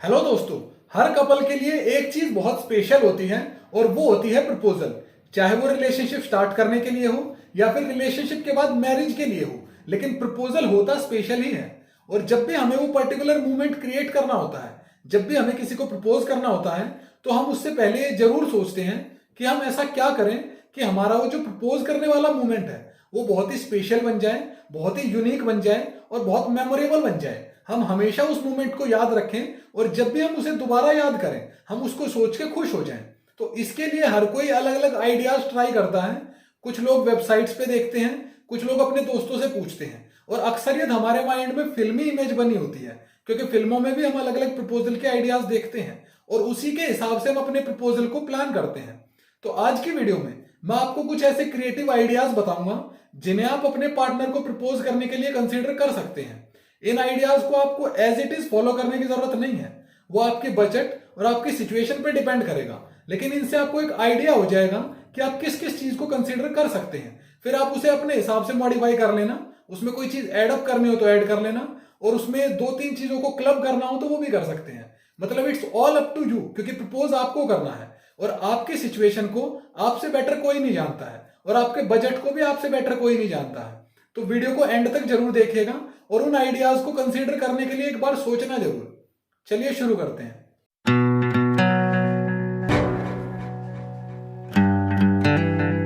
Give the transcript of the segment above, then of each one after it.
Hello दोस्तों। हर couple के लिए एक चीज बहुत स्पेशल होती है और वो होती है प्रपोजल। चाहे वो रिलेशनशिप स्टार्ट करने के लिए हो या फिर रिलेशनशिप के बाद मैरिज के लिए हो, लेकिन प्रपोजल होता स्पेशल ही है। और जब भी हमें वो पर्टिकुलर मूवमेंट क्रिएट करना होता है, जब भी हमें किसी को प्रपोज करना होता है, तो हम उससे पहले ये जरूर सोचते हैं कि हम ऐसा क्या करें कि हमारा वो जो प्रपोज करने वाला मूवमेंट है वो बहुत ही स्पेशल बन जाए, बहुत ही यूनिक बन जाए और बहुत मेमोरेबल बन जाए। हम हमेशा उस मोमेंट को याद रखें और जब भी हम उसे दोबारा याद करें हम उसको सोच के खुश हो जाएं। तो इसके लिए हर कोई अलग अलग आइडियाज ट्राई करता है। कुछ लोग वेबसाइट्स पे देखते हैं, कुछ लोग अपने दोस्तों से पूछते हैं, और अक्सरियत हमारे माइंड में फिल्मी इमेज बनी होती है, क्योंकि फिल्मों में भी हम अलग अलग प्रपोजल के आइडियाज देखते हैं और उसी के हिसाब से हम अपने प्रपोजल को प्लान करते हैं। तो आज की वीडियो में मैं आपको कुछ ऐसे क्रिएटिव आइडियाज बताऊंगा जिन्हें आप अपने पार्टनर को प्रपोज करने के लिए कंसिडर कर सकते हैं। इन आइडियाज को आपको एज इट इज फॉलो करने की जरूरत नहीं है, वो आपके बजट और आपकी सिचुएशन पे डिपेंड करेगा, लेकिन इनसे आपको एक आइडिया हो जाएगा कि आप किस किस चीज को कंसीडर कर सकते हैं। फिर आप उसे अपने हिसाब से मॉडिफाई कर लेना, उसमें कोई चीज ऐड अप करनी हो तो ऐड कर लेना, और उसमें दो तीन चीजों को क्लब करना हो तो वो भी कर सकते हैं। मतलब it's all up to you, क्योंकि प्रपोज आपको करना है और आपकी सिचुएशन को आपसे बेटर कोई नहीं जानता है और आपके बजट को भी आपसे बेटर कोई नहीं जानता है। तो वीडियो को एंड तक जरूर देखिएगा और उन आइडियाज को कंसीडर करने के लिए एक बार सोचना जरूर। चलिए शुरू करते हैं।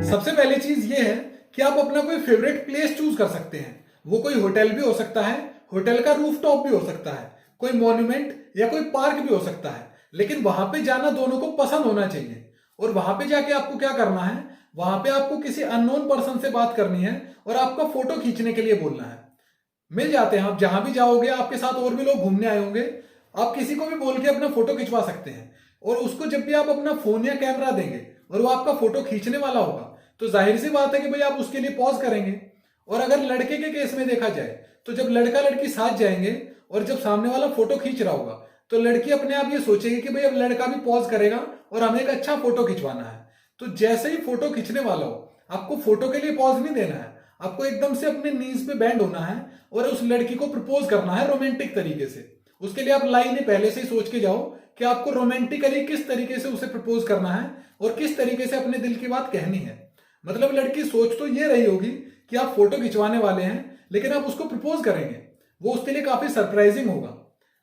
सबसे पहली चीज ये है कि आप अपना कोई फेवरेट प्लेस चूज कर सकते हैं। वो कोई होटल भी हो सकता है, होटल का रूफटॉप भी हो सकता है, कोई मॉन्यूमेंट या कोई पार्क भी हो सकता है, लेकिन वहां पे जाना दोनों को पसंद होना चाहिए। और वहां पे जाके आपको क्या करना है, वहां पे आपको किसी अननोन पर्सन से बात करनी है और आपका फोटो खींचने के लिए बोलना है। मिल जाते हैं, आप जहां भी जाओगे आपके साथ और भी लोग घूमने आए होंगे, आप किसी को भी बोल के अपना फोटो खिंचवा सकते हैं। और उसको जब भी आप अपना फोन या कैमरा देंगे और वो आपका फोटो खींचने वाला होगा तो जाहिर सी बात है कि भाई आप उसके लिए पॉज करेंगे। और अगर लड़के के केस में देखा जाए तो जब लड़का लड़की साथ जाएंगे और जब सामने वाला फोटो खींच रहा होगा तो लड़की अपने आप ये सोचेगी कि भाई अब लड़का भी पॉज करेगा और हमें एक अच्छा फोटो खिंचवाना है। तो जैसे ही फोटो खींचने वाला हो आपको फोटो के लिए पॉज नहीं देना है, आपको एकदम से अपने नीज पे बैंड होना है और उस लड़की को प्रपोज करना है रोमांटिक तरीके से। उसके लिए आप लाइनें पहले से ही सोच के जाओ कि आपको रोमांटिकली किस तरीके से उसे प्रपोज करना है और किस तरीके से अपने दिल की बात कहनी है। मतलब लड़की सोच तो ये रही होगी कि आप फोटो खिंचवाने वाले हैं, लेकिन आप उसको प्रपोज करेंगे, वो उसके लिए काफी सरप्राइजिंग होगा।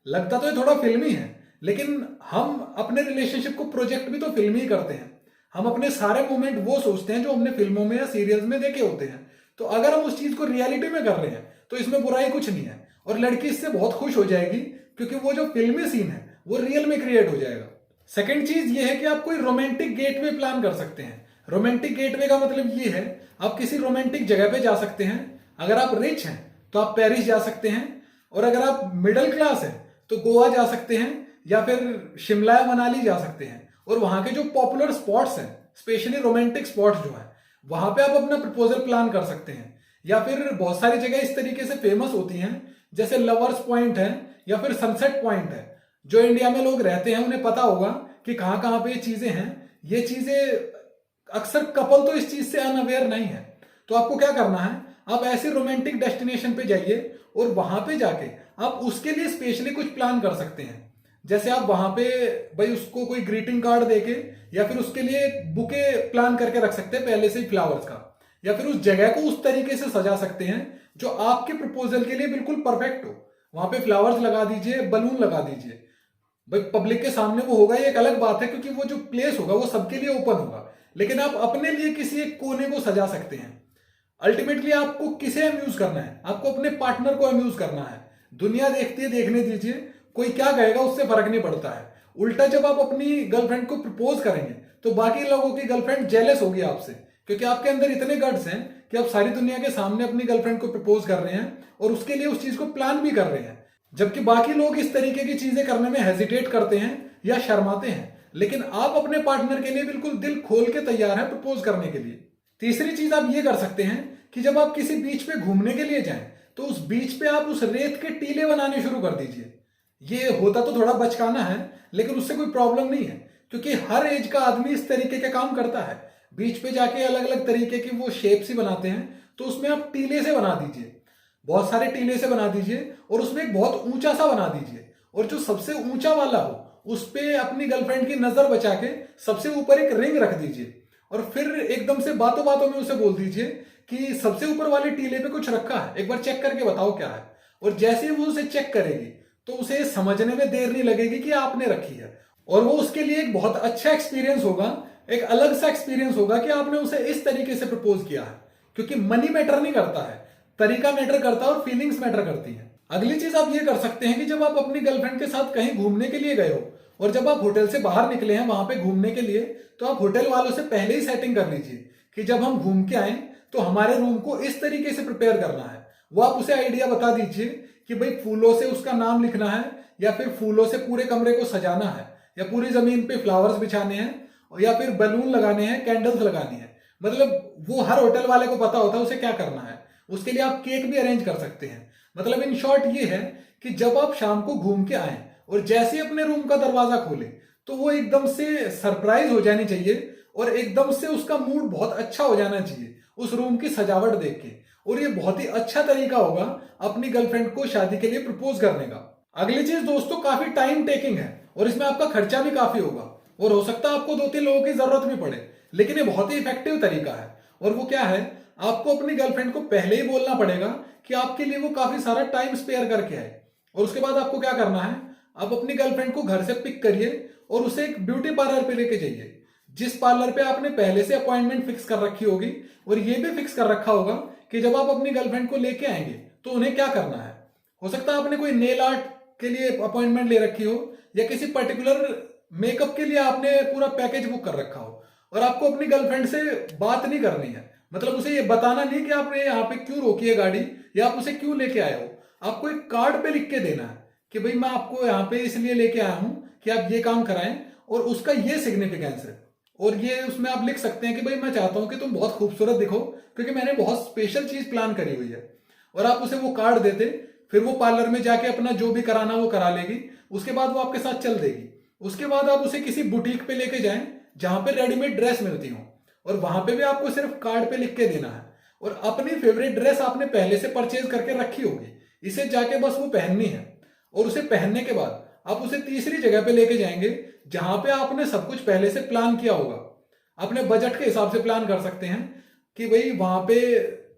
लगता तो ये थोड़ा फिल्मी है, लेकिन हम अपने रिलेशनशिप को प्रोजेक्ट भी तो फिल्मी ही करते हैं। हम अपने सारे मोमेंट वो सोचते हैं जो हमने फिल्मों में या सीरियल्स में देखे होते हैं। तो अगर हम उस चीज को रियलिटी में कर रहे हैं तो इसमें बुराई कुछ नहीं है और लड़की इससे बहुत खुश हो जाएगी, क्योंकि वो जो फिल्मी सीन है वो रियल में क्रिएट हो जाएगा। सेकेंड चीज ये है कि आप कोई रोमांटिक गेटवे प्लान कर सकते हैं। रोमांटिक गेटवे का मतलब ये है आप किसी रोमांटिक जगह पे जा सकते हैं। अगर आप रिच हैं तो आप पेरिस जा सकते हैं, और अगर आप मिडिल क्लास हैं तो गोवा जा सकते हैं या फिर शिमला या मनाली जा सकते हैं। और वहां के जो पॉपुलर स्पॉट्स हैं, स्पेशली रोमांटिक स्पॉट्स जो है, वहां पे आप अपना प्रपोजल प्लान कर सकते हैं। या फिर बहुत सारी जगह इस तरीके से फेमस होती हैं, जैसे लवर्स पॉइंट है या फिर सनसेट पॉइंट है। जो इंडिया में लोग रहते हैं उन्हें पता होगा कि कहां कहां पे ये चीजें हैं। ये चीजें अक्सर कपल तो इस चीज से अनअवेयर नहीं है। तो आपको क्या करना है, आप ऐसे रोमांटिक डेस्टिनेशन पे जाइए और वहां पे जाके आप उसके लिए स्पेशली कुछ प्लान कर सकते हैं। जैसे आप वहां पे भाई उसको कोई ग्रीटिंग कार्ड देके या फिर उसके लिए बुके प्लान करके रख सकते हैं पहले से ही फ्लावर्स का, या फिर उस जगह को उस तरीके से सजा सकते हैं जो आपके प्रपोजल के लिए बिल्कुल परफेक्ट हो। वहां पे फ्लावर्स लगा दीजिए, बलून लगा दीजिए। भाई पब्लिक के सामने वो होगा ये एक अलग बात है, क्योंकि वो जो प्लेस होगा वो सबके लिए ओपन होगा, लेकिन आप अपने लिए किसी एक कोने को सजा सकते हैं। अल्टीमेटली आपको किसे अम्यूज करना है, आपको अपने पार्टनर को अम्यूज करना है। दुनिया देखती है, देखने दीजिए, कोई क्या कहेगा उससे फर्क नहीं पड़ता है। उल्टा जब आप अपनी गर्लफ्रेंड को प्रपोज करेंगे तो बाकी लोगों की गर्लफ्रेंड जेलस होगी आपसे, क्योंकि आपके अंदर इतने गट्स हैं कि आप सारी दुनिया के सामने अपनी गर्लफ्रेंड को प्रपोज कर रहे हैं और उसके लिए उस चीज को प्लान भी कर रहे हैं, जबकि बाकी लोग इस तरीके की चीजें करने में हेजिटेट करते हैं या शर्माते हैं। लेकिन आप अपने पार्टनर के लिए बिल्कुल दिल खोल के तैयार हैं प्रपोज करने के लिए। तीसरी चीज आप ये कर सकते हैं कि जब आप किसी बीच पे घूमने के लिए जाएं तो उस बीच पे आप उस रेत के टीले बनाने शुरू कर दीजिए। ये होता तो थोड़ा बचकाना है, लेकिन उससे कोई प्रॉब्लम नहीं है, क्योंकि हर एज का आदमी इस तरीके के काम करता है। बीच पे जाके अलग अलग तरीके की वो शेप्स ही बनाते हैं, तो उसमें आप टीले से बना दीजिए, बहुत सारे टीले से बना दीजिए और उसमें एक बहुत ऊंचा सा बना दीजिए और जो सबसे ऊंचा वाला हो उस पे अपनी गर्लफ्रेंड की नजर बचा के सबसे ऊपर एक रिंग रख दीजिए और फिर एकदम से बातों बातों में उसे बोल दीजिए कि सबसे ऊपर वाले टीले पे कुछ रखा है, एक बार चेक करके बताओ क्या है। और जैसे ही वो उसे चेक करेगी तो उसे समझने में देर नहीं लगेगी कि आपने रखी है, और वो उसके लिए एक बहुत अच्छा एक्सपीरियंस होगा, एक अलग सा एक्सपीरियंस होगा कि आपने उसे इस तरीके से प्रपोज किया है। क्योंकि मनी मैटर नहीं करता है, तरीका मैटर करता है और फीलिंग्स मैटर करती है। अगली चीज आप ये कर सकते हैं कि जब आप अपनी गर्लफ्रेंड के साथ कहीं घूमने के लिए गए हो और जब आप होटल से बाहर निकले हैं वहां पे घूमने के लिए, तो आप होटल वालों से पहले ही सेटिंग कर लीजिए कि जब हम घूम के आए तो हमारे रूम को इस तरीके से प्रिपेयर करना है। वो आप उसे आइडिया बता दीजिए कि भाई फूलों से उसका नाम लिखना है, या फिर फूलों से पूरे कमरे को सजाना है, या पूरी जमीन पे फ्लावर्स बिछाने हैं, या फिर बलून लगाने हैं, कैंडल्स लगानी है। मतलब वो हर होटल वाले को पता होता है उसे क्या करना है। उसके लिए आप केक भी अरेंज कर सकते हैं। मतलब इन शॉर्ट ये है कि जब आप शाम को घूम के आए और जैसे ही अपने रूम का दरवाजा खोले तो वो एकदम से सरप्राइज हो जानी चाहिए और एकदम से उसका मूड बहुत अच्छा हो जाना चाहिए उस रूम की सजावट देख के। और ये बहुत ही अच्छा तरीका होगा अपनी गर्लफ्रेंड को शादी के लिए प्रपोज करने का। अगली चीज दोस्तों काफी टाइम टेकिंग है और इसमें आपका खर्चा भी काफी होगा और हो सकता है आपको 2-3 लोगों की जरूरत भी पड़े, लेकिन ये बहुत ही इफेक्टिव तरीका है। और वो क्या है, आपको अपनी गर्लफ्रेंड को पहले ही बोलना पड़ेगा कि आपके लिए वो काफी सारा टाइम स्पेयर करके आए। और उसके बाद आपको क्या करना है, आप अपनी गर्लफ्रेंड को घर से पिक करिए और उसे एक ब्यूटी पार्लर पे लेके जाइए, जिस पार्लर पे आपने पहले से अपॉइंटमेंट फिक्स कर रखी होगी। और ये भी फिक्स कर रखा होगा कि जब आप अपनी गर्लफ्रेंड को लेके आएंगे तो उन्हें क्या करना है। हो सकता है आपने कोई नेल आर्ट के लिए अपॉइंटमेंट ले रखी हो, या किसी पर्टिकुलर मेकअप के लिए आपने पूरा पैकेज बुक कर रखा हो, और आपको अपनी गर्लफ्रेंड से बात नहीं करनी है। मतलब उसे ये बताना नहीं कि आपने यहाँ पे क्यों रोकी है गाड़ी, या आप उसे क्यों लेके आए हो। आपको एक कार्ड पे लिख के देना है कि भाई मैं आपको यहाँ पे इसलिए लेके आया हूं कि आप ये काम कराएं और उसका ये सिग्निफिकेंस है। और ये उसमें आप लिख सकते हैं कि भाई मैं चाहता हूं कि तुम बहुत खूबसूरत दिखो क्योंकि मैंने बहुत स्पेशल चीज प्लान करी हुई है। और आप उसे वो कार्ड देते, फिर वो पार्लर में जाके अपना जो भी कराना वो करा लेगी। उसके बाद वो आपके साथ चल देगी। उसके बाद आप उसे किसी बुटीक पे लेके जाएं जहां पे रेडीमेड ड्रेस मिलती हो, और वहां पे भी आपको सिर्फ कार्ड पे लिख के देना है। और अपनी फेवरेट ड्रेस आपने पहले से परचेज करके रखी होगी, इसे जाके बस वो पहननी है। और उसे पहनने के बाद आप उसे तीसरी जगह पे लेके जाएंगे जहां पे आपने सब कुछ पहले से प्लान किया होगा। अपने बजट के हिसाब से प्लान कर सकते हैं कि भाई वहां पे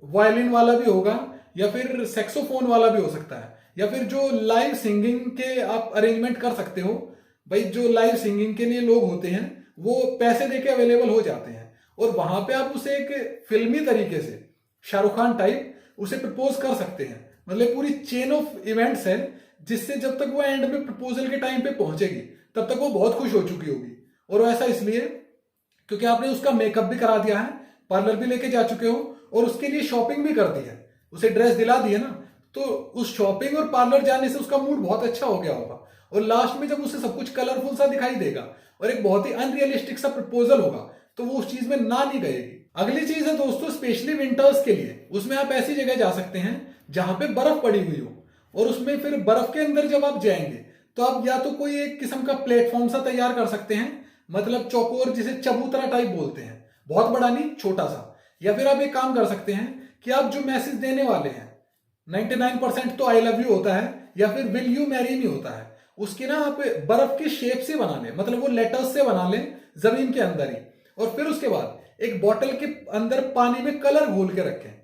वायलिन वाला भी होगा, या फिर सेक्सोफोन वाला भी हो सकता है, या फिर जो लाइव सिंगिंग के आप अरेंजमेंट कर सकते हो। भाई जो लाइव सिंगिंग के लिए लोग होते हैं वो पैसे देके अवेलेबल हो जाते हैं, और वहां पे आप उसे एक फिल्मी तरीके से शाहरुख खान टाइप उसे प्रपोज कर सकते हैं। मतलब पूरी चेन ऑफ इवेंट्स है जिससे जब तक वो एंड में प्रपोजल के टाइम पे पहुंचेगी तब तक वो बहुत खुश हो चुकी होगी। और ऐसा इसलिए क्योंकि आपने उसका मेकअप भी करा दिया है, पार्लर भी लेके जा चुके हो, और उसके लिए शॉपिंग भी कर दी है, उसे ड्रेस दिला दी है ना। तो उस शॉपिंग और पार्लर जाने से उसका मूड बहुत अच्छा हो गया होगा, और लास्ट में जब उसे सब कुछ कलरफुल सा दिखाई देगा और एक बहुत ही अनरियलिस्टिक सा प्रपोजल होगा तो वो उस चीज में ना नहीं गएगी। अगली चीज है दोस्तों स्पेशली विंटर्स के लिए, उसमें आप ऐसी जगह जा सकते हैं जहां पे बर्फ पड़ी हुई हो। और उसमें फिर बर्फ के अंदर जब आप जाएंगे तो आप या तो कोई एक किस्म का प्लेटफॉर्म सा तैयार कर सकते हैं, मतलब चौकोर जिसे चबूतरा टाइप बोलते हैं, बहुत बड़ा नहीं छोटा सा। या फिर आप एक काम कर सकते हैं कि आप जो मैसेज देने वाले हैं 99% तो आई लव यू होता है या फिर विल यू मैरी मी होता है, उसकी ना आप बर्फ के शेप से बना लें, मतलब वो लेटर्स से बना लें जमीन के अंदर ही। और फिर उसके बाद एक बॉटल के अंदर पानी में कलर घोल के रखें,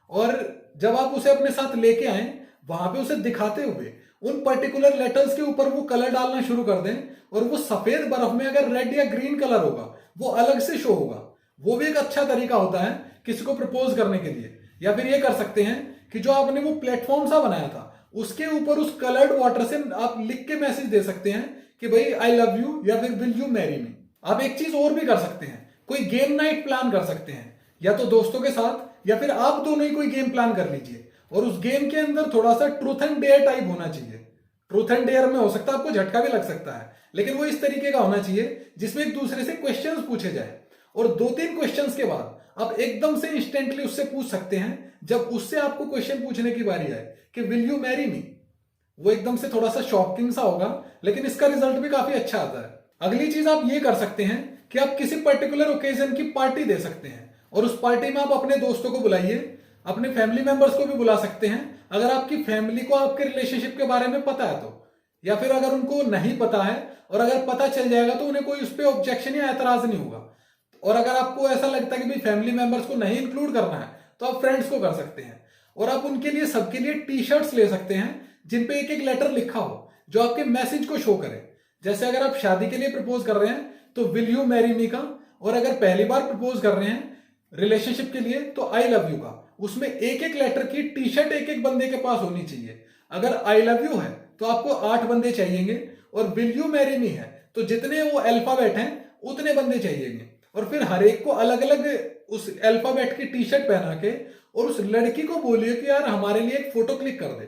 और जब आप उसे अपने साथ लेके आए वहां पे उसे दिखाते हुए उन पर्टिकुलर लेटर्स के ऊपर वो कलर डालना शुरू कर दें। और वो सफेद बर्फ में अगर रेड या ग्रीन कलर होगा वो अलग से शो होगा। वो भी एक अच्छा तरीका होता है किसी को प्रपोज करने के लिए। या फिर ये कर सकते हैं कि जो आपने वो प्लेटफॉर्म सा बनाया था उसके ऊपर उस कलर्ड वाटर से आप लिख के मैसेज दे सकते हैं कि भाई आई लव यू या फिर विल यू मैरी मी। आप एक चीज और भी कर सकते हैं, कोई गेम नाइट प्लान कर सकते हैं, या तो दोस्तों के साथ या फिर आप दोनों ही कोई गेम प्लान कर लीजिए। और उस गेम के अंदर थोड़ा सा ट्रूथ एंड डेयर टाइप होना चाहिए। ट्रूथ एंड डेयर में हो सकता है आपको झटका भी लग सकता है, लेकिन वो इस तरीके का होना चाहिए जिसमें एक दूसरे से क्वेश्चंस पूछे जाए, और 2-3 क्वेश्चंस के बाद आप एकदम से इंस्टेंटली उससे पूछ सकते हैं जब उससे आपको क्वेश्चन पूछने की बारी आए कि विल यू मैरी मी। वो एकदम से थोड़ा सा शॉकिंग सा होगा, लेकिन इसका रिजल्ट भी काफी अच्छा आता है। अगली चीज आप ये कर सकते हैं कि आप किसी पर्टिकुलर ओकेजन की पार्टी दे सकते हैं, और उस पार्टी में आप अपने दोस्तों को बुलाइए, अपने फैमिली मेंबर्स को भी बुला सकते हैं अगर आपकी फैमिली को आपके रिलेशनशिप के बारे में पता है तो। या फिर अगर उनको नहीं पता है और अगर पता चल जाएगा तो उन्हें कोई उस पर ऑब्जेक्शन या एतराज नहीं होगा। और अगर आपको ऐसा लगता है कि भाई फैमिली मेंबर्स को नहीं इंक्लूड करना है तो आप फ्रेंड्स को कर सकते हैं। और आप उनके लिए सबके लिए टी शर्ट्स ले सकते हैं जिन पे एक एक लेटर लिखा हो जो आपके मैसेज को शो करे। जैसे अगर आप शादी के लिए प्रपोज कर रहे हैं तो विल यू मैरी मी का, और अगर पहली बार प्रपोज कर रहे हैं रिलेशनशिप के लिए तो आई लव यू का। उसमें एक एक लेटर की टी शर्ट एक एक बंदे के पास होनी चाहिए। अगर आई लव यू है तो आपको 8 बंदे चाहिएंगे, और विल यू मैरी मी है तो जितने वो अल्फाबेट हैं उतने बंदे चाहिएंगे। और फिर हर एक को अलग अलग उस अल्फाबेट की टी शर्ट पहना के और उस लड़की को बोलिए कि यार हमारे लिए एक फोटो क्लिक कर दे।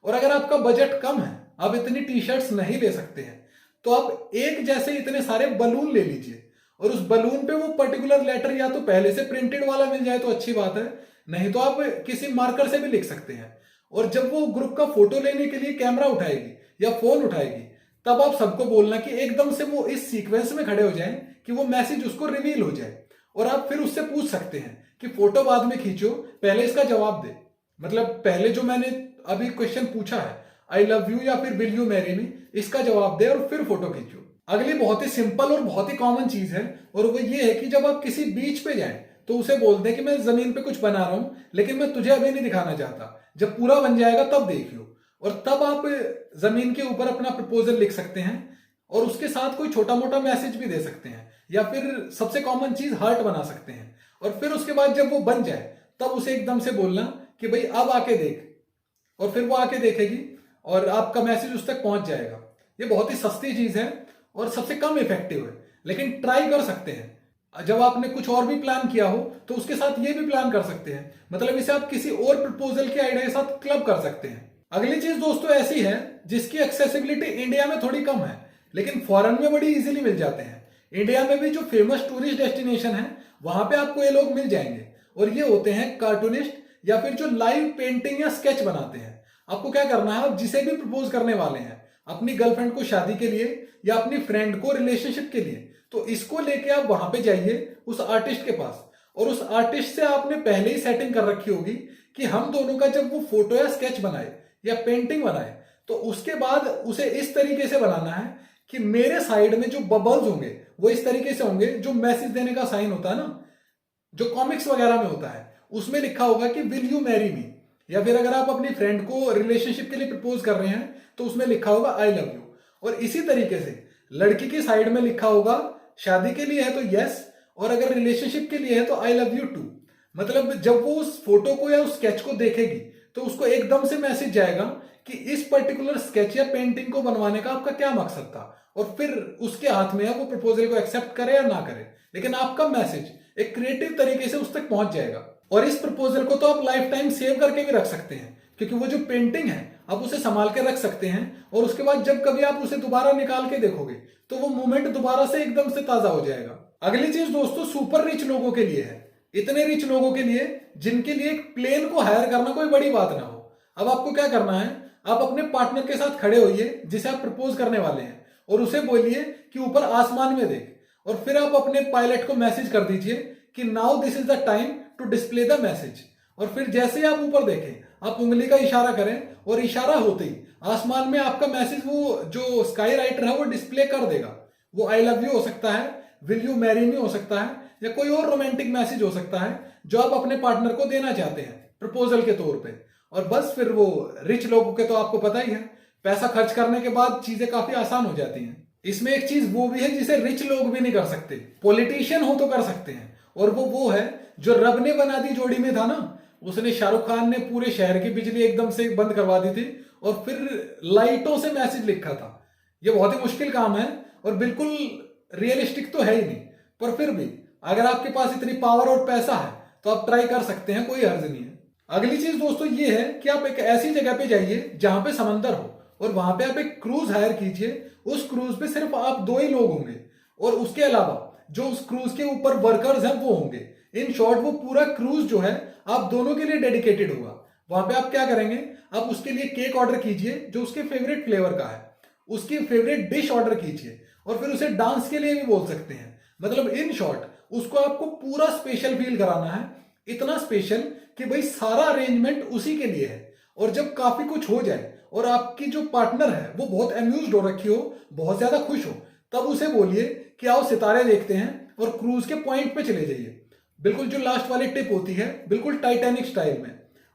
और अगर आपका बजट कम है, आप इतनी टी शर्ट्स नहीं ले सकते हैं, तो आप एक जैसे इतने सारे बलून ले लीजिए और उस बलून पे वो पर्टिकुलर लेटर या तो पहले से प्रिंटेड वाला मिल जाए तो अच्छी बात है, नहीं तो आप किसी मार्कर से भी लिख सकते हैं। और जब वो ग्रुप का फोटो लेने के लिए कैमरा उठाएगी या फोन उठाएगी तब आप सबको बोलना कि एकदम से वो इस सीक्वेंस में खड़े हो जाएं कि वो मैसेज उसको रिवील हो जाए। और आप फिर उससे पूछ सकते हैं कि फोटो बाद में खींचो, पहले इसका जवाब दे। मतलब पहले जो मैंने अभी क्वेश्चन पूछा है आई लव यू या फिर विल यू मैरी मी, इसका जवाब दे और फिर फोटो खींचो। अगली बहुत ही सिंपल और बहुत ही कॉमन चीज है और वो ये है कि जब आप किसी बीच पे जाएं तो उसे बोल दें कि मैं जमीन पे कुछ बना रहा हूं लेकिन मैं तुझे अभी नहीं दिखाना चाहता, जब पूरा बन जाएगा तब देखियो। और तब आप जमीन के ऊपर अपना प्रपोजल लिख सकते हैं और उसके साथ कोई छोटा मोटा मैसेज भी दे सकते हैं, या फिर सबसे कॉमन चीज हार्ट बना सकते हैं। और फिर उसके बाद जब वो बन जाए तब उसे एकदम से बोलना कि भाई अब आके देख, और फिर वो आके देखेगी और आपका मैसेज उस तक पहुंच जाएगा। ये बहुत ही सस्ती चीज है और सबसे कम इफेक्टिव है, लेकिन ट्राई कर सकते हैं। जब आपने कुछ और भी प्लान किया हो तो उसके साथ ये भी प्लान कर सकते हैं, मतलब इसे आप किसी और प्रपोजल के आइडिया के साथ क्लब कर सकते हैं। अगली चीज दोस्तों ऐसी है जिसकी एक्सेसिबिलिटी इंडिया में थोड़ी कम है लेकिन फॉरेन में बड़ी इजीली मिल जाते हैं। इंडिया में भी जो फेमस टूरिस्ट डेस्टिनेशन है वहां पे आपको ये लोग मिल जाएंगे, और ये होते हैं कार्टूनिस्ट या फिर जो लाइव पेंटिंग या स्केच बनाते हैं। आपको क्या करना है, आप जिसे भी प्रपोज करने वाले हैं, अपनी गर्लफ्रेंड को शादी के लिए या अपनी फ्रेंड को रिलेशनशिप के लिए, तो इसको लेके आप वहां पे जाइए उस आर्टिस्ट के पास, और उस आर्टिस्ट से आपने पहले ही सेटिंग कर रखी होगी कि हम दोनों का जब वो फोटो या स्केच बनाए या पेंटिंग बनाए तो उसके बाद उसे इस तरीके से बनाना है कि मेरे साइड में जो बबल्स होंगे वो इस तरीके से होंगे, जो मैसेज देने का साइन होता है ना, जो कॉमिक्स वगैरह में होता है, उसमें लिखा होगा कि विल यू मैरी मी। या फिर अगर आप अपनी फ्रेंड को रिलेशनशिप के लिए प्रपोज कर रहे हैं तो उसमें लिखा होगा आई लव यू। और इसी तरीके से लड़की की साइड में लिखा होगा शादी के लिए है तो यस, और अगर रिलेशनशिप के लिए है तो आई लव यू टू। मतलब जब वो उस फोटो को या उस स्केच को देखेगी तो उसको एकदम से मैसेज जाएगा कि इस पर्टिकुलर स्केच या पेंटिंग को बनवाने का आपका क्या मकसद था, और फिर उसके हाथ में है वो प्रपोजल को एक्सेप्ट करे या ना करे, लेकिन आपका मैसेज एक क्रिएटिव तरीके से उस तक पहुंच जाएगा। और इस प्रपोजल को तो आप लाइफ टाइम सेव करके भी रख सकते हैं, क्योंकि वो जो पेंटिंग है आप उसे संभाल के रख सकते हैं, और उसके बाद जब कभी आप उसे दोबारा निकाल के देखोगे तो वो मोमेंट दोबारा से एकदम से ताजा हो जाएगा। अगली चीज दोस्तों सुपर रिच लोगों के लिए है, इतने रिच लोगों के लिए जिनके लिए एक प्लेन को हायर करना कोई बड़ी बात ना हो। अब आपको क्या करना है, आप अपने पार्टनर के साथ खड़े होइए जिसे आप प्रपोज करने वाले हैं, और उसे बोलिए कि ऊपर आसमान में देख, और फिर आप अपने पायलट को मैसेज कर दीजिए कि now this is the time to display the message. और फिर जैसे ही आप ऊपर देखें आप उंगली का इशारा करें, और इशारा होते ही आसमान में आपका मैसेज वो जो स्काई राइटर है वो डिस्प्ले कर देगा। वो आई लव यू हो सकता है, विल यू मैरी मी हो सकता है, या कोई और रोमांटिक मैसेज हो सकता है जो आप अपने पार्टनर को देना चाहते हैं प्रपोजल के तौर पे। और बस फिर वो रिच लोगों के तो आपको पता ही है, पैसा खर्च करने के बाद चीजें काफी आसान हो जाती हैं। इसमें एक चीज वो भी है जिसे रिच लोग भी नहीं कर सकते, पॉलिटिशियन हो तो कर सकते हैं, और वो है जो रब ने बना दी जोड़ी में था ना, उसने शाहरुख खान ने पूरे शहर की बिजली एकदम से बंद करवा दी थी और फिर लाइटों से मैसेज लिखा था। ये बहुत ही मुश्किल काम है और बिल्कुल रियलिस्टिक तो है ही नहीं, पर फिर भी अगर आपके पास इतनी पावर और पैसा है तो आप ट्राई कर सकते हैं, कोई हर्ज नहीं है। अगली चीज दोस्तों ये है कि आप एक ऐसी जगह पे जाइए जहां पे समंदर हो, और वहां पे आप एक क्रूज हायर कीजिए। उस क्रूज पे सिर्फ आप 2 ही लोग होंगे, और उसके अलावा जो उस क्रूज के ऊपर वर्कर्स हैं वो होंगे। इन शॉर्ट वो पूरा क्रूज जो है आप दोनों के लिए डेडिकेटेड होगा। वहां पे आप क्या करेंगे, आप उसके लिए केक ऑर्डर कीजिए जो उसके फेवरेट फ्लेवर का है, उसकी फेवरेट डिश ऑर्डर कीजिए, और फिर उसे डांस के लिए भी बोल सकते हैं। मतलब इन शॉर्ट उसको आपको पूरा स्पेशल फील कराना है, इतना स्पेशल कि भाई सारा अरेंजमेंट उसी के लिए है। और जब काफी कुछ हो जाए और आपकी जो पार्टनर है वो बहुत अम्यूज्ड हो रखी हो, बहुत ज्यादा खुश हो, तब उसे बोलिए कि आओ सितारे देखते हैं और क्रूज के पॉइंट पे चले जाइए। बिल्कुल जो लास्ट वाली टिप होती है, बिल्कुल टाइटैनिक स्टाइल में।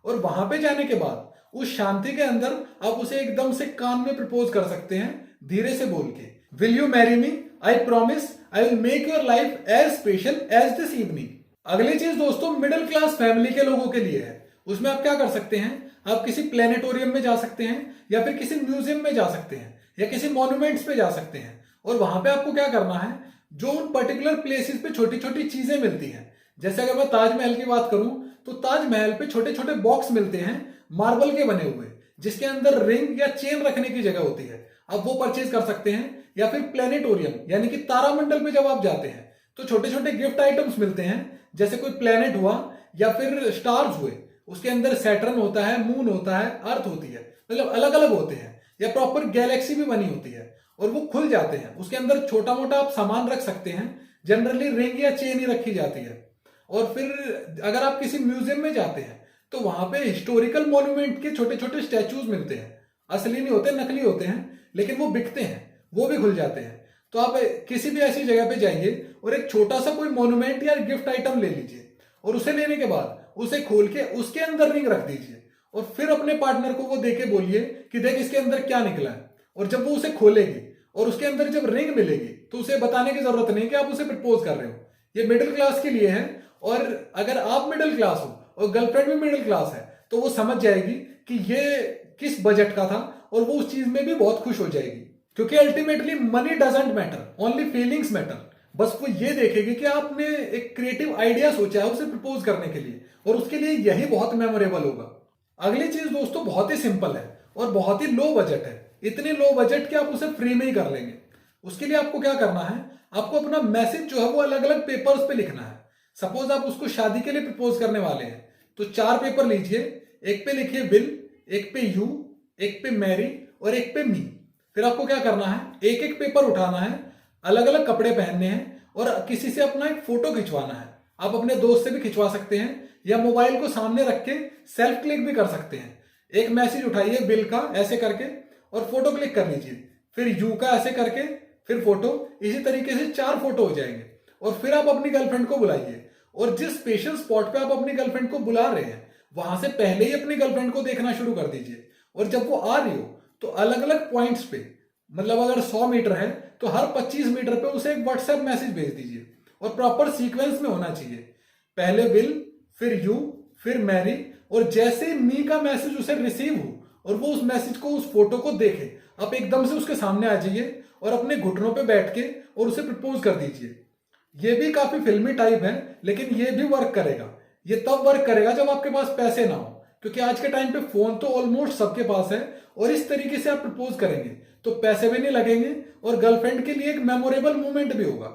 और वहां पे जाने के बाद उस शांति के अंदर आप उसे एकदम से कान में प्रपोज कर सकते हैं, धीरे से बोल के, will you marry me, I promise I will make your life as special as this evening. अगली चीज दोस्तों मिडिल क्लास फैमिली के लोगों के लिए है। उसमें आप क्या कर सकते हैं, आप किसी प्लेनेटोरियम में जा सकते हैं, या फिर किसी म्यूजियम में जा सकते हैं, या किसी मॉन्यूमेंट्स पे जा सकते हैं। और वहां पे आपको क्या करना है, जो उन पर्टिकुलर प्लेसेस पे छोटी छोटी चीजें मिलती हैं, जैसे अगर मैं ताजमहल की बात करूं तो ताजमहल पे छोटे छोटे बॉक्स मिलते हैं मार्बल के बने हुए, जिसके अंदर रिंग या चेन रखने की जगह होती है, आप वो परचेज कर सकते हैं। या फिर प्लेनेटोरियम यानी कि तारामंडल पे जब आप जाते हैं तो छोटे छोटे गिफ्ट आइटम्स मिलते हैं, जैसे कोई प्लेनेट हुआ या फिर स्टार्स हुए, उसके अंदर सैटर्न होता है, मून होता है, अर्थ होती है, मतलब अलग अलग होते हैं, या प्रॉपर गैलेक्सी भी बनी होती है और वो खुल जाते हैं। उसके अंदर छोटा मोटा आप सामान रख सकते हैं, जनरली रिंग या चेन ही रखी जाती है। और फिर अगर आप किसी म्यूजियम में जाते हैं तो वहां पे हिस्टोरिकल मॉन्यूमेंट के छोटे छोटे स्टैचूज मिलते हैं, असली नहीं होते, नकली होते हैं, लेकिन वो बिकते हैं, वो भी खुल जाते हैं। तो आप किसी भी ऐसी जगह पे जाइए और एक छोटा सा कोई मॉन्यूमेंट या गिफ्ट आइटम ले लीजिए, और उसे लेने के बाद उसे खोल के उसके अंदर रिंग रख दीजिए, और फिर अपने पार्टनर को वो देके बोलिए कि देख इसके अंदर क्या निकला है। और जब वो उसे खोलेगी और उसके अंदर जब रिंग मिलेगी तो उसे बताने की जरूरत नहीं कि आप उसे प्रपोज कर रहे हो। ये मिडिल क्लास के लिए है, और अगर आप मिडिल क्लास हो और गर्लफ्रेंड भी मिडिल क्लास है तो वो समझ जाएगी कि ये किस बजट का था, और वो उस चीज में भी बहुत खुश हो जाएगी। क्योंकि ultimately money doesn't matter, only feelings matter. बस वो ये देखेगी कि आपने एक क्रिएटिव आइडिया सोचा है उसे प्रपोज करने के लिए, और उसके लिए यही बहुत मेमोरेबल होगा। अगली चीज दोस्तों बहुत ही सिंपल है और बहुत ही लो बजट है, इतनी लो बजट कि आप उसे फ्री में ही कर लेंगे। उसके लिए आपको क्या करना है, आपको अपना मैसेज जो है वो अलग अलग पेपर्स पे लिखना है। सपोज आप उसको शादी के लिए प्रपोज करने वाले हैं तो 4 पेपर लीजिए, एक पे लिखिए विल, एक पे यू, एक पे मैरी और एक पे मी। फिर आपको क्या करना है, एक एक पेपर उठाना है, अलग अलग कपड़े पहनने हैं और किसी से अपना एक फोटो खिंचवाना है। आप अपने दोस्त से भी खिंचवा सकते हैं या मोबाइल को सामने रख के सेल्फ क्लिक भी कर सकते हैं। एक मैसेज उठाइए विल का ऐसे करके और फोटो क्लिक कर लीजिए, फिर यू का ऐसे करके, फिर फोटो, इसी तरीके से 4 फोटो हो जाएंगे। और फिर आप अपनी गर्लफ्रेंड को बुलाइए, और जिस स्पेशल स्पॉट पे आप अपनी गर्लफ्रेंड को बुला रहे हैं वहां से पहले ही अपनी गर्लफ्रेंड को देखना शुरू कर दीजिए। और जब वो आ रही हो तो अलग अलग पॉइंट्स पे, मतलब अगर 100 मीटर है तो हर 25 मीटर पे उसे एक व्हाट्सएप मैसेज भेज दीजिए, और प्रॉपर सीक्वेंस में होना चाहिए, पहले विल, फिर यू, फिर मैरी, और जैसे मी का मैसेज उसे रिसीव हो और वो उस मैसेज को, उस फोटो को देखे, आप एकदम से उसके सामने आ जाइए और अपने घुटनों पे बैठ के और उसे प्रपोज कर दीजिए। ये भी काफी फिल्मी टाइप है, लेकिन ये भी वर्क करेगा। ये तब वर्क करेगा जब आपके पास पैसे ना हो, क्योंकि आज के टाइम पे फोन तो ऑलमोस्ट सबके पास है, और इस तरीके से आप प्रपोज करेंगे तो पैसे भी नहीं लगेंगे और गर्लफ्रेंड के लिए एक मेमोरेबल मोमेंट भी होगा।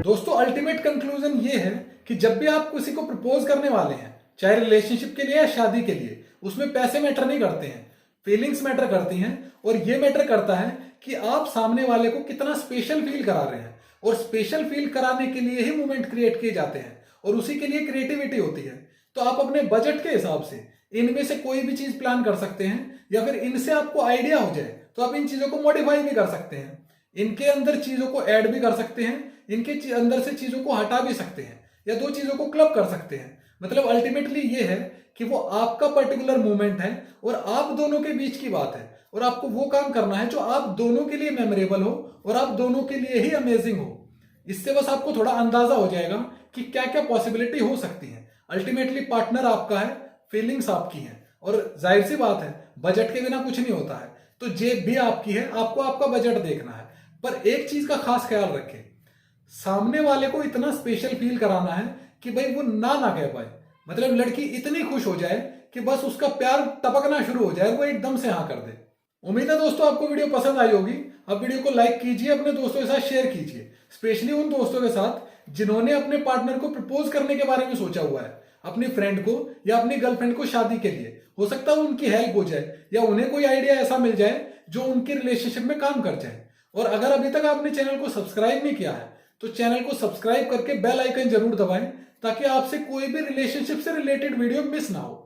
दोस्तों अल्टीमेट कंक्लूजन ये है कि जब भी आप किसी को प्रपोज करने वाले हैं, चाहे रिलेशनशिप के लिए या शादी के लिए, उसमें पैसे मैटर नहीं करते हैं, फीलिंग्स मैटर करती हैं। और ये मैटर करता है कि आप सामने वाले को कितना स्पेशल फील करा रहे हैं, और स्पेशल फील कराने के लिए ही मोमेंट क्रिएट किए जाते हैं, और उसी के लिए क्रिएटिविटी होती है। तो आप अपने बजट के हिसाब से इनमें से कोई भी चीज प्लान कर सकते हैं, या फिर इनसे आपको आइडिया हो जाए तो आप इन चीजों को मॉडिफाई भी कर सकते हैं, इनके अंदर चीजों को ऐड भी कर सकते हैं, इनके अंदर से चीजों को हटा भी सकते हैं, या 2 चीजों को क्लब कर सकते हैं। मतलब अल्टीमेटली ये है कि वो आपका पर्टिकुलर मोमेंट है और आप दोनों के बीच की बात है, और आपको वो काम करना है जो आप दोनों के लिए मेमोरेबल हो और आप दोनों के लिए ही अमेजिंग हो। इससे बस आपको थोड़ा अंदाजा हो जाएगा कि क्या क्या पॉसिबिलिटी हो सकती है। अल्टीमेटली पार्टनर आपका है, फीलिंग्स आपकी हैं, और जाहिर सी बात है बजट के बिना कुछ नहीं होता है, तो जेब भी आपकी है, आपको आपका बजट देखना है। पर एक चीज का खास ख्याल रखें, सामने वाले को इतना स्पेशल फील कराना है कि भाई वो ना कह पाए, मतलब लड़की इतनी खुश हो जाए कि बस उसका प्यार टपकना शुरू हो जाए, वो एकदम से हाँ कर दे। उम्मीद है दोस्तों आपको वीडियो पसंद आई होगी। अब वीडियो को लाइक कीजिए, अपने दोस्तों के साथ शेयर कीजिए, स्पेशली उन दोस्तों के साथ जिन्होंने अपने पार्टनर को प्रपोज करने के बारे में सोचा हुआ है, अपनी फ्रेंड को या अपनी गर्लफ्रेंड को शादी के लिए। हो सकता है उनकी हेल्प हो जाए, या उन्हें कोई आइडिया ऐसा मिल जाए जो उनके रिलेशनशिप में काम कर जाए। और अगर अभी तक आपने चैनल को सब्सक्राइब नहीं किया है तो चैनल को सब्सक्राइब करके बेल आइकन जरूर दबाएं, ताकि आपसे कोई भी रिलेशनशिप से रिलेटेड वीडियो मिस ना हो।